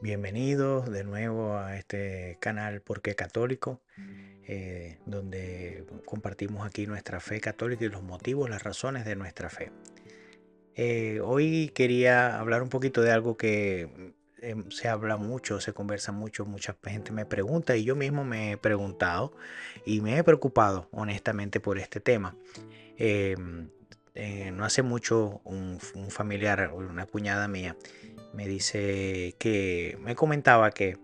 Bienvenidos de nuevo a este canal Porque Católico, donde compartimos aquí nuestra fe católica y los motivos, las razones de nuestra fe. Hoy quería hablar un poquito de algo que se habla mucho, se conversa mucho, mucha gente me pregunta y yo mismo me he preguntado y me he preocupado honestamente por este tema. Em, no hace mucho un familiar, una cuñada mía, me dice que me comentaba que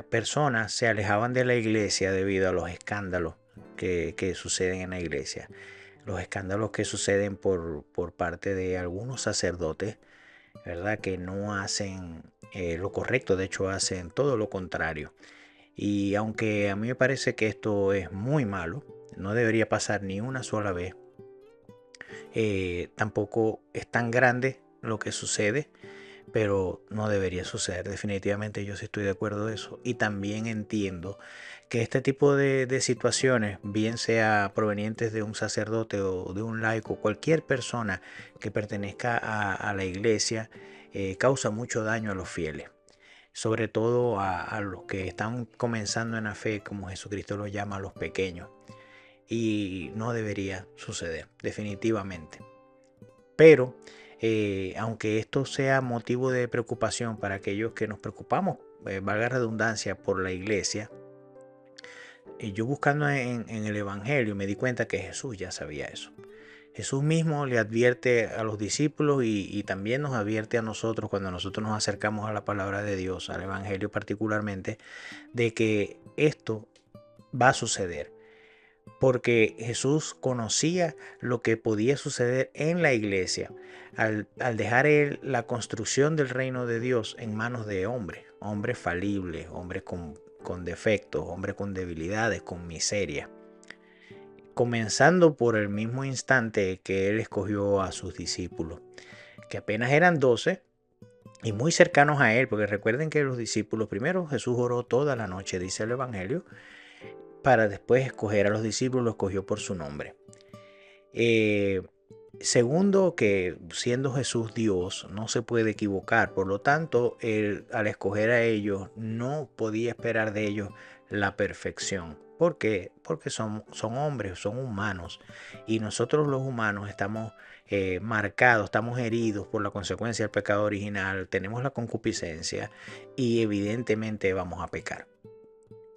personas se alejaban de la iglesia debido a los escándalos que suceden en la iglesia. Los escándalos que suceden por parte de algunos sacerdotes, ¿verdad? Que no hacen lo correcto, de hecho hacen todo lo contrario. Y aunque a mí me parece que esto es muy malo, no debería pasar ni una sola vez, tampoco es tan grande lo que sucede, pero no debería suceder. Definitivamente yo sí estoy de acuerdo de eso. Y también entiendo que este tipo de situaciones, bien sea provenientes de un sacerdote o de un laico, cualquier persona que pertenezca a la iglesia, causa mucho daño a los fieles. Sobre todo a los que están comenzando en la fe, como Jesucristo los llama, a los pequeños. Y no debería suceder, definitivamente. Pero aunque esto sea motivo de preocupación para aquellos que nos preocupamos, valga la redundancia, por la iglesia, yo buscando en el Evangelio me di cuenta que Jesús ya sabía eso. Jesús mismo le advierte a los discípulos y también nos advierte a nosotros cuando nosotros nos acercamos a la palabra de Dios, al Evangelio particularmente, de que esto va a suceder porque Jesús conocía lo que podía suceder en la iglesia al dejar él la construcción del reino de Dios en manos de hombres, hombres falibles, hombres con defectos, hombres con debilidades, con miseria. Comenzando por el mismo instante que él escogió a sus discípulos, que apenas eran 12 y muy cercanos a él, porque recuerden que los discípulos, primero Jesús oró toda la noche, dice el Evangelio, para después escoger a los discípulos, los escogió por su nombre. Eh, Segundo, que siendo Jesús Dios, no se puede equivocar. Por lo tanto, él, al escoger a ellos, no podía esperar de ellos la perfección. ¿Por qué? Porque son hombres, son humanos. Y nosotros los humanos estamos marcados, estamos heridos por la consecuencia del pecado original, tenemos la concupiscencia y evidentemente vamos a pecar.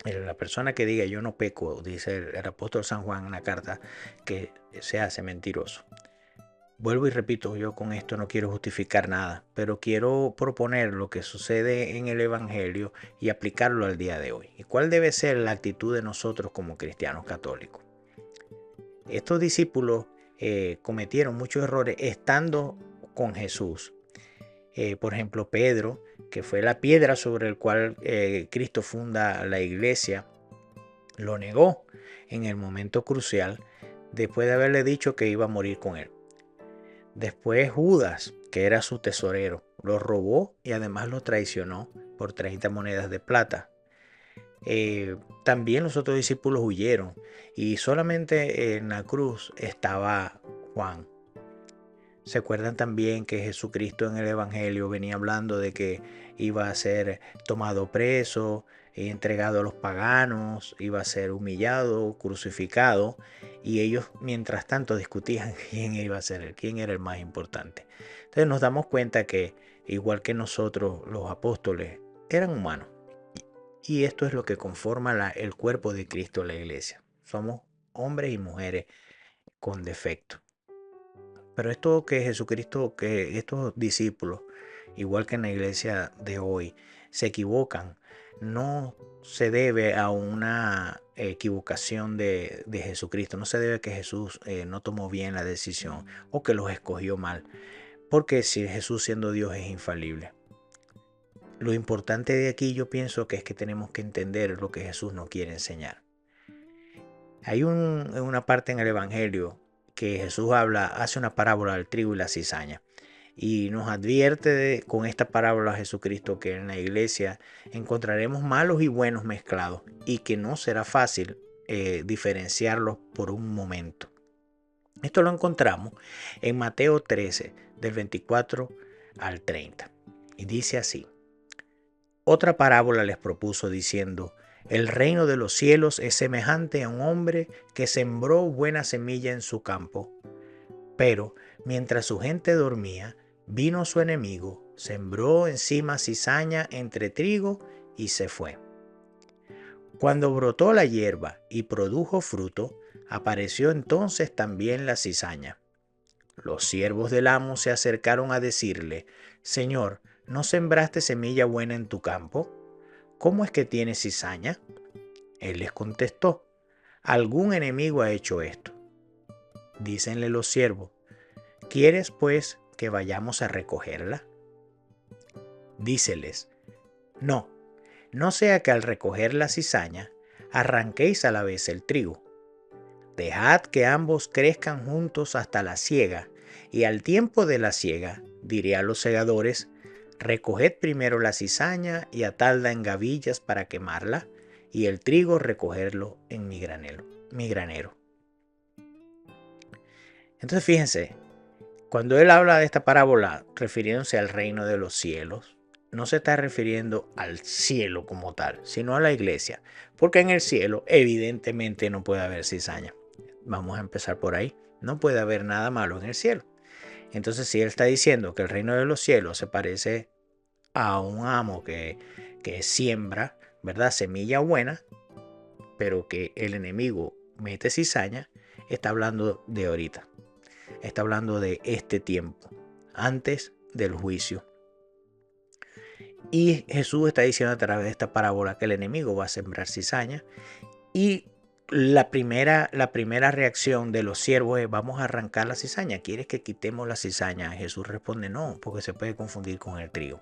La persona que diga yo no peco, dice el apóstol San Juan en la carta, que se hace mentiroso. Vuelvo y repito, yo con esto no quiero justificar nada, pero quiero proponer lo que sucede en el Evangelio y aplicarlo al día de hoy. ¿Y cuál debe ser la actitud de nosotros como cristianos católicos? Estos discípulos cometieron muchos errores estando con Jesús. Por ejemplo, Pedro, que fue la piedra sobre el cual Cristo funda la iglesia, lo negó en el momento crucial después de haberle dicho que iba a morir con él. Después Judas, que era su tesorero, lo robó y además lo traicionó por 30 monedas de plata. También los otros discípulos huyeron y solamente en la cruz estaba Juan. Se acuerdan también que Jesucristo en el Evangelio venía hablando de que iba a ser tomado preso, entregado a los paganos, iba a ser humillado, crucificado, y ellos mientras tanto discutían quién iba a ser, quién era el más importante. Entonces nos damos cuenta que igual que nosotros los apóstoles eran humanos, y esto es lo que conforma el cuerpo de Cristo, la iglesia. Somos hombres y mujeres con defecto. Pero esto que Jesucristo, que estos discípulos, igual que en la iglesia de hoy, se equivocan, no se debe a una equivocación de Jesucristo, no se debe a que Jesús no tomó bien la decisión o que los escogió mal, porque si Jesús siendo Dios es infalible. Lo importante de aquí yo pienso que es que tenemos que entender lo que Jesús nos quiere enseñar. Hay una parte en el Evangelio que Jesús hace una parábola del trigo y la cizaña. Y nos advierte con esta parábola Jesucristo que en la iglesia encontraremos malos y buenos mezclados y que no será fácil diferenciarlos por un momento. Esto lo encontramos en Mateo 13, del 24 al 30. Y dice así: Otra parábola les propuso diciendo: el reino de los cielos es semejante a un hombre que sembró buena semilla en su campo. Pero mientras su gente dormía, vino su enemigo, sembró encima cizaña entre trigo y se fue. Cuando brotó la hierba y produjo fruto, apareció entonces también la cizaña. Los siervos del amo se acercaron a decirle: Señor, ¿no sembraste semilla buena en tu campo? ¿Cómo es que tienes cizaña? Él les contestó: algún enemigo ha hecho esto. Dícenle los siervos: ¿quieres pues que vayamos a recogerla? Díceles: no, no sea que al recoger la cizaña arranquéis a la vez el trigo. Dejad que ambos crezcan juntos hasta la siega, y al tiempo de la siega diré a los segadores: recoged primero la cizaña y atadla en gavillas para quemarla, y el trigo recogerlo en mi granero. Entonces fíjense, cuando él habla de esta parábola refiriéndose al reino de los cielos, no se está refiriendo al cielo como tal, sino a la iglesia, porque en el cielo evidentemente no puede haber cizaña. Vamos a empezar por ahí. No puede haber nada malo en el cielo. Entonces, si él está diciendo que el reino de los cielos se parece a un amo que siembra, ¿verdad?, semilla buena, pero que el enemigo mete cizaña, está hablando de ahorita. Está hablando de este tiempo, antes del juicio. Y Jesús está diciendo a través de esta parábola que el enemigo va a sembrar cizaña. Y la primera reacción de los siervos es: vamos a arrancar la cizaña. ¿Quieres que quitemos la cizaña? Jesús responde: no, porque se puede confundir con el trigo.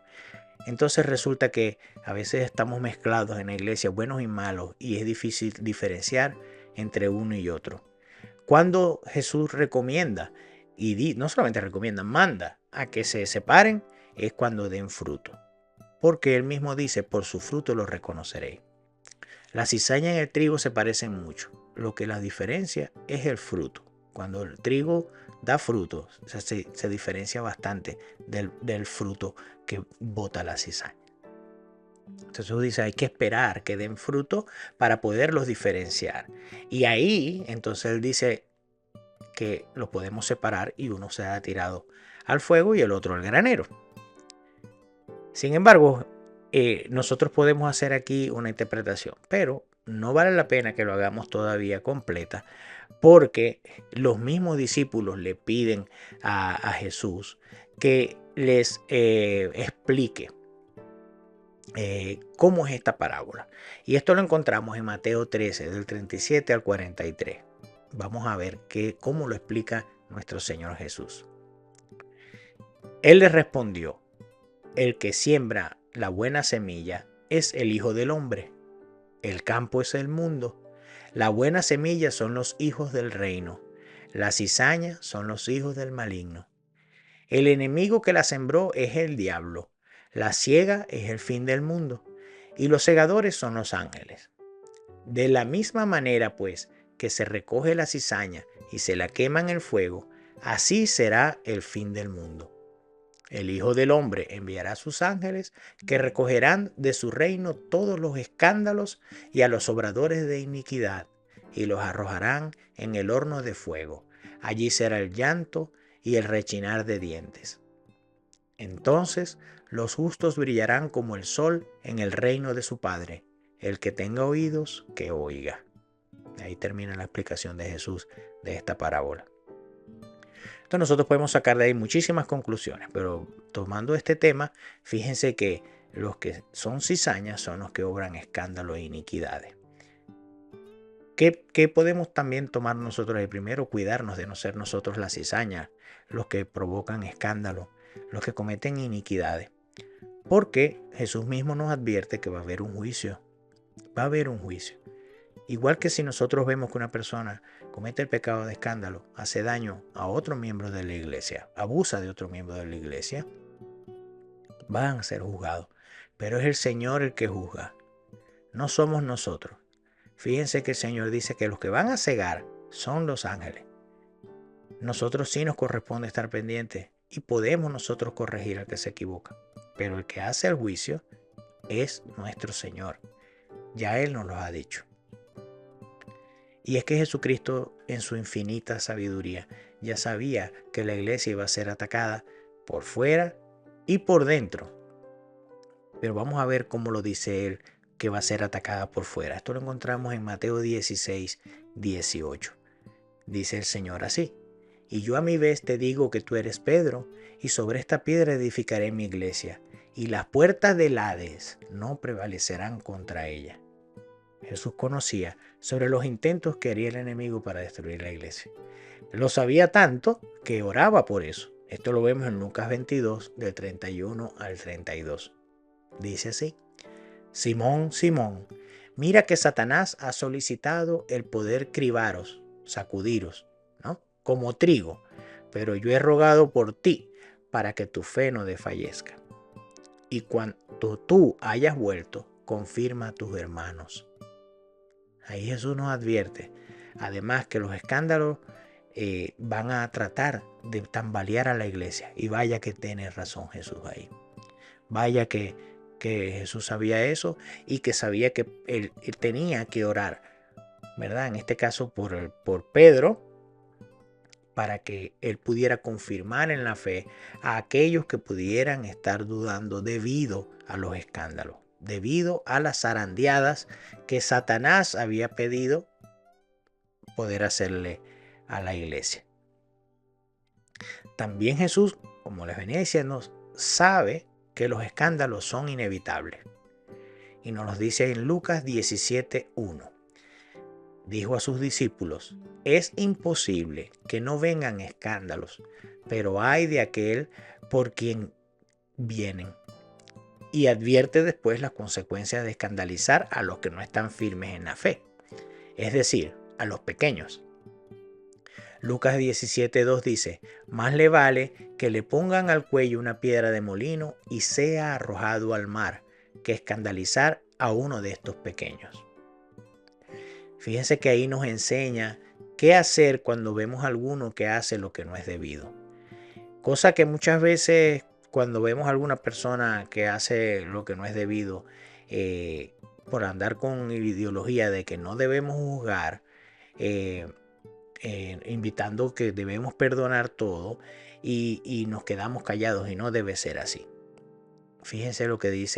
Entonces resulta que a veces estamos mezclados en la iglesia, buenos y malos, y es difícil diferenciar entre uno y otro. Cuando Jesús recomienda, y no solamente recomienda, manda a que se separen, es cuando den fruto. Porque él mismo dice: por su fruto los reconoceréis. La cizaña y el trigo se parecen mucho. Lo que las diferencia es el fruto. Cuando el trigo da frutos, se diferencia bastante del fruto que bota la cizaña. Entonces Jesús dice: hay que esperar que den fruto para poderlos diferenciar. Y ahí entonces él dice que los podemos separar y uno se ha tirado al fuego y el otro al granero. Sin embargo, nosotros podemos hacer aquí una interpretación, pero no vale la pena que lo hagamos todavía completa, porque los mismos discípulos le piden a Jesús que les explique cómo es esta parábola. Y esto lo encontramos en Mateo 13, del 37 al 43. Vamos a ver cómo lo explica nuestro Señor Jesús. Él les respondió: el que siembra la buena semilla es el Hijo del Hombre. El campo es el mundo. La buena semilla son los hijos del reino. La cizaña son los hijos del maligno. El enemigo que la sembró es el diablo. La siega es el fin del mundo. Y los segadores son los ángeles. De la misma manera, pues, que se recoge la cizaña y se la quema en el fuego, así será el fin del mundo. El Hijo del Hombre enviará a sus ángeles, que recogerán de su reino todos los escándalos y a los obradores de iniquidad, y los arrojarán en el horno de fuego. Allí será el llanto y el rechinar de dientes. Entonces los justos brillarán como el sol en el reino de su Padre. El que tenga oídos, que oiga. Ahí termina la explicación de Jesús de esta parábola. Entonces nosotros podemos sacar de ahí muchísimas conclusiones, pero tomando este tema, fíjense que los que son cizañas son los que obran escándalo e iniquidades. ¿Qué podemos también tomar nosotros ahí? Primero, cuidarnos de no ser nosotros la cizaña, los que provocan escándalo, los que cometen iniquidades. Porque Jesús mismo nos advierte que va a haber un juicio. Va a haber un juicio. Igual que si nosotros vemos que una persona comete el pecado de escándalo, hace daño a otro miembro de la iglesia, abusa de otro miembro de la iglesia, van a ser juzgados. Pero es el Señor el que juzga, no somos nosotros. Fíjense que el Señor dice que los que van a cegar son los ángeles. Nosotros sí nos corresponde estar pendientes y podemos nosotros corregir al que se equivoca. Pero el que hace el juicio es nuestro Señor. Ya Él nos lo ha dicho. Y es que Jesucristo, en su infinita sabiduría, ya sabía que la iglesia iba a ser atacada por fuera y por dentro. Pero vamos a ver cómo lo dice Él, que va a ser atacada por fuera. Esto lo encontramos en Mateo 16, 18. Dice el Señor así: y yo a mi vez te digo que tú eres Pedro, y sobre esta piedra edificaré mi iglesia, y las puertas del Hades no prevalecerán contra ella. Jesús conocía sobre los intentos que haría el enemigo para destruir la iglesia. Lo sabía tanto que oraba por eso. Esto lo vemos en Lucas 22, del 31 al 32. Dice así: Simón, Simón, mira que Satanás ha solicitado el poder cribaros, sacudiros, ¿no?, como trigo, pero yo he rogado por ti para que tu fe no desfallezca. Y cuando tú hayas vuelto, confirma a tus hermanos. Ahí Jesús nos advierte, además, que los escándalos van a tratar de tambalear a la iglesia. Y vaya que tiene razón Jesús ahí. Vaya que Jesús sabía eso y que sabía que él tenía que orar, ¿verdad? En este caso por Pedro, para que él pudiera confirmar en la fe a aquellos que pudieran estar dudando debido a los escándalos, debido a las zarandeadas que Satanás había pedido poder hacerle a la iglesia. También Jesús, como les venía diciendo, sabe que los escándalos son inevitables. Y nos los dice en Lucas 17:1. Dijo a sus discípulos: es imposible que no vengan escándalos, pero ay de aquel por quien vienen. Y advierte después las consecuencias de escandalizar a los que no están firmes en la fe, es decir, a los pequeños. Lucas 17:2 dice: más le vale que le pongan al cuello una piedra de molino y sea arrojado al mar, que escandalizar a uno de estos pequeños. Fíjense que ahí nos enseña qué hacer cuando vemos a alguno que hace lo que no es debido. Cosa que muchas veces cuando vemos a alguna persona que hace lo que no es debido, por andar con ideología de que no debemos juzgar, invitando que debemos perdonar todo y nos quedamos callados, y no debe ser así. Fíjense lo que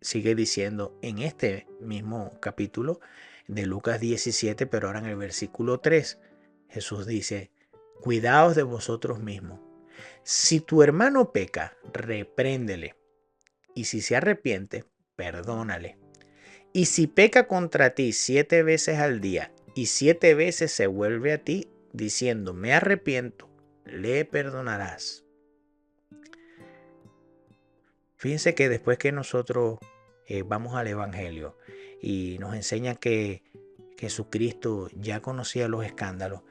sigue diciendo en este mismo capítulo de Lucas 17, pero ahora en el versículo 3. Jesús dice: cuidaos de vosotros mismos. Si tu hermano peca, repréndele, y si se arrepiente, perdónale. Y si peca contra ti 7 veces al día y 7 veces se vuelve a ti diciendo: me arrepiento, le perdonarás. Fíjense que después que nosotros vamos al Evangelio y nos enseña que Jesucristo ya conocía los escándalos,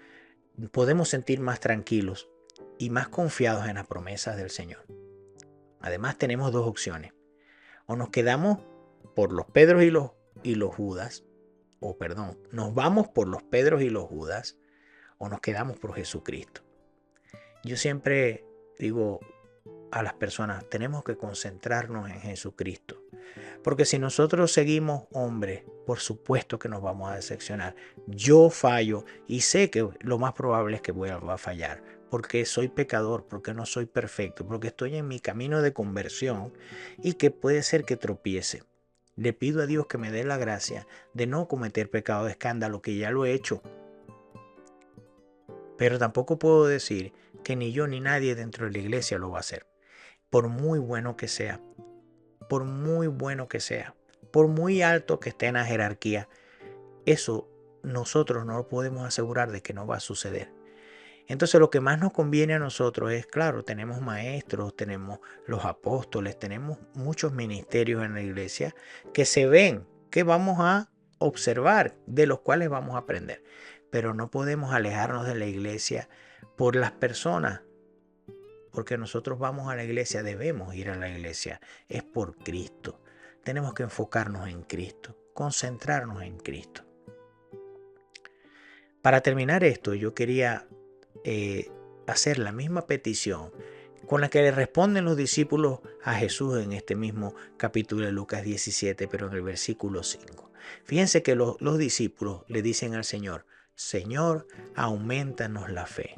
podemos sentir más tranquilos y más confiados en las promesas del Señor. Además, tenemos dos opciones: o nos quedamos por los Pedros y los Judas, nos vamos por los Pedros y los Judas, o nos quedamos por Jesucristo. Yo siempre digo a las personas: tenemos que concentrarnos en Jesucristo, porque si nosotros seguimos hombres, por supuesto que nos vamos a decepcionar. Yo fallo y sé que lo más probable es que voy a fallar, porque soy pecador, porque no soy perfecto, porque estoy en mi camino de conversión y que puede ser que tropiece. Le pido a Dios que me dé la gracia de no cometer pecado de escándalo, que ya lo he hecho. Pero tampoco puedo decir que ni yo ni nadie dentro de la iglesia lo va a hacer. Por muy bueno que sea, por muy bueno que sea, por muy alto que esté en la jerarquía, eso nosotros no lo podemos asegurar de que no va a suceder. Entonces lo que más nos conviene a nosotros es, claro, tenemos maestros, tenemos los apóstoles, tenemos muchos ministerios en la iglesia que se ven, que vamos a observar, de los cuales vamos a aprender. Pero no podemos alejarnos de la iglesia por las personas, porque nosotros vamos a la iglesia, debemos ir a la iglesia, es por Cristo. Tenemos que enfocarnos en Cristo, concentrarnos en Cristo. Para terminar esto, yo quería hacer la misma petición con la que le responden los discípulos a Jesús en este mismo capítulo de Lucas 17, pero en el versículo 5. Fíjense que los discípulos le dicen al Señor, Señor, aumentanos la fe.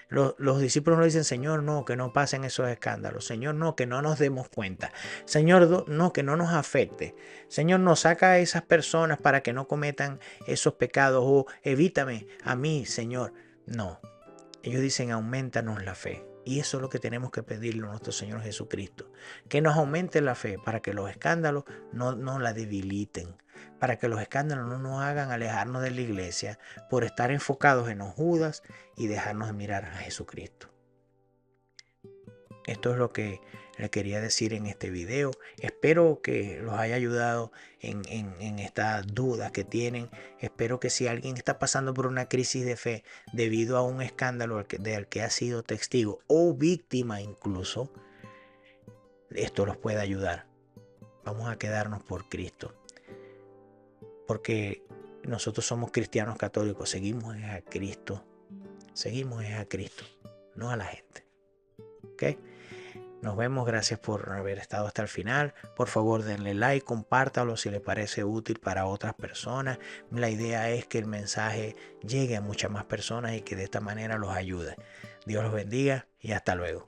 Los discípulos no dicen, Señor, no, que no pasen esos escándalos. Señor, no, que no nos demos cuenta. Señor, no, que no nos afecte. Señor, nos saca a esas personas para que no cometan esos pecados o evítame a mí, Señor. No, ellos dicen, aumentanos la fe. Y eso es lo que tenemos que pedirle a nuestro Señor Jesucristo. Que nos aumente la fe para que los escándalos no la debiliten. Para que los escándalos no nos hagan alejarnos de la iglesia por estar enfocados en los Judas y dejarnos de mirar a Jesucristo. Esto es lo que le quería decir en este video. Espero que los haya ayudado en estas dudas que tienen. Espero que si alguien está pasando por una crisis de fe debido a un escándalo del que ha sido testigo o víctima incluso, esto los pueda ayudar. Vamos a quedarnos por Cristo. Porque nosotros somos cristianos católicos, seguimos a Cristo. Seguimos a Cristo, no a la gente. ¿Ok? Nos vemos, gracias por haber estado hasta el final. Por favor, denle like, compártalo si les parece útil para otras personas. La idea es que el mensaje llegue a muchas más personas y que de esta manera los ayude. Dios los bendiga y hasta luego.